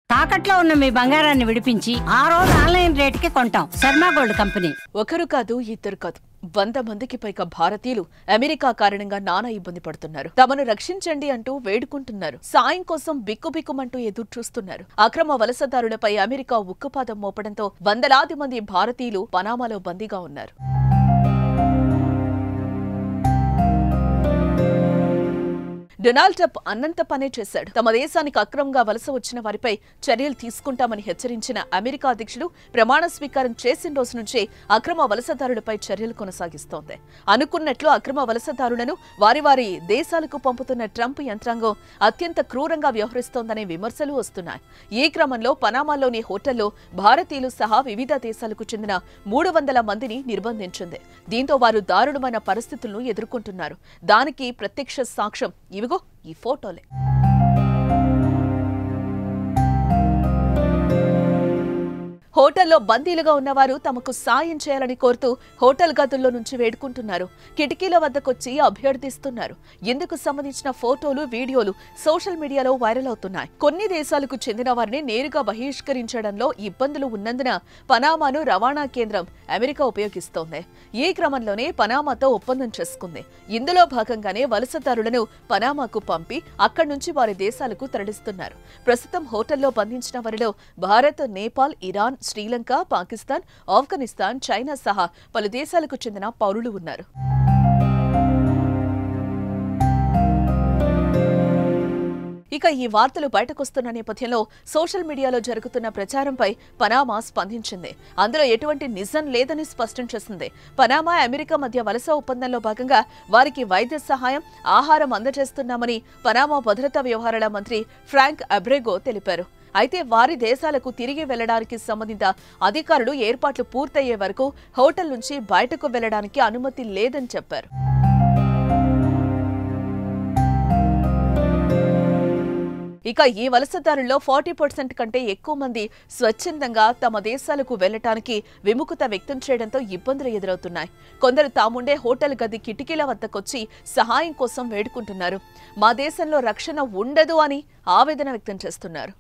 తాకట్లో ఉన్న మీ బంగారాన్ని విడిపించి ఆ రోజు ఆన్లైన్ రేటుకి కొంటాం. Sharma gold company. ఒకరు కాదు, ఇద్దరు కాదు, 100 మందికి పైగా భారతీయులు అమెరికా కారణంగా నానా ఇబ్బంది పడుతున్నారు. తమను రక్షించండి అంటూ వేడుకుంటున్నారు. సాయం కోసం బిక్కుబిక్కుమంటూ ఎదురు చూస్తున్నారు. అక్రమ వలసదారులపై అమెరికా ఉక్కుపాదం మోపడంతో వందలాది మంది భారతీయులు పనామాలో బందీగా ఉన్నారు. డొనాల్డ్ ట్రంప్ అన్నంత పనే చేశాడు. తమ దేశానికి అక్రమంగా వలస వచ్చిన వారిపై చర్యలు తీసుకుంటామని హెచ్చరించిన అమెరికా అధ్యక్షుడు ప్రమాణ స్వీకారం చేసిన రోజు నుంచే అక్రమ వలసదారులపై చర్యలు కొనసాగిస్తోంది. అనుకున్నట్లు అక్రమ వలసదారులను వారి వారి దేశాలకు పంపుతున్న ట్రంప్ యంత్రాంగం అత్యంత క్రూరంగా వ్యవహరిస్తోందనే విమర్శలు వస్తున్నాయి. ఈ క్రమంలో పనామాలోని హోటల్లో భారతీయులు సహా వివిధ దేశాలకు చెందిన 300 మందిని నిర్బంధించింది. దీంతో వారు దారుణమైన పరిస్థితులను ఎదుర్కొంటున్నారు. దానికి ప్రత్యక్ష సాక్ష్యం ఈ ఫోటోలే. హోటల్లో బందీలుగా ఉన్నవారు తమకు సాయం చేయాలని కోరుతూ హోటల్ గదుల్లో నుంచి వేడుకుంటున్నారు. కిటికీల వద్దకొచ్చి అభ్యర్థిస్తున్నారు. ఇందుకు సంబంధించిన ఫోటోలు, వీడియోలు సోషల్ మీడియాలో వైరల్ అవుతున్నాయి. కొన్ని దేశాలకు చెందిన వారిని నేరుగా బహిష్కరించడంలో ఇబ్బందులు ఉన్నందున పనామాను రవాణా కేంద్రం అమెరికా ఉపయోగిస్తోంది. ఈ క్రమంలోనే పనామాతో ఒప్పందం చేసుకుంది. ఇందులో భాగంగానే వలసదారులను పనామాకు పంపి అక్కడి నుంచి వారి దేశాలకు తరలిస్తున్నారు. ప్రస్తుతం హోటల్లో బంధించిన వారిలో భారత్, నేపాల్, ఇరాన్, శ్రీలంక, పాకిస్తాన్, ఆఫ్ఘనిస్తాన్, చైనా సహా పలు దేశాలకు చెందిన పౌరులు ఉన్నారు. ఇక ఈ వార్తలు బయటకొస్తున్న నేపథ్యంలో సోషల్ మీడియాలో జరుగుతున్న ప్రచారంపై పనామా స్పందించింది. అందులో ఎటువంటి నిజం లేదని స్పష్టం చేసింది. పనామా, అమెరికా మధ్య వలస ఒప్పందంలో భాగంగా వారికి వైద్య సహాయం, ఆహారం అందజేస్తున్నామని పనామా భద్రతా వ్యవహారాల మంత్రి ఫ్రాంక్ అబ్రెగో తెలిపారు. అయితే వారి దేశాలకు తిరిగి వెళ్లడానికి సంబంధిత అధికారులు ఏర్పాట్లు పూర్తయ్యే వరకు హోటల్ నుంచి బయటకు వెళ్లడానికి అనుమతి లేదని చెప్పారు. ఇక ఈ వలసదారుల్లో 40% కంటే ఎక్కువ మంది స్వచ్ఛందంగా తమ దేశాలకు వెళ్లటానికి విముఖత వ్యక్తం చేయడంతో ఇబ్బందులు ఎదురవుతున్నాయి. కొందరు తాముండే హోటల్ గది కిటికీల వద్దకొచ్చి సహాయం కోసం వేడుకుంటున్నారు. మా దేశంలో రక్షణ ఉండదు అని ఆవేదన వ్యక్తం చేస్తున్నారు.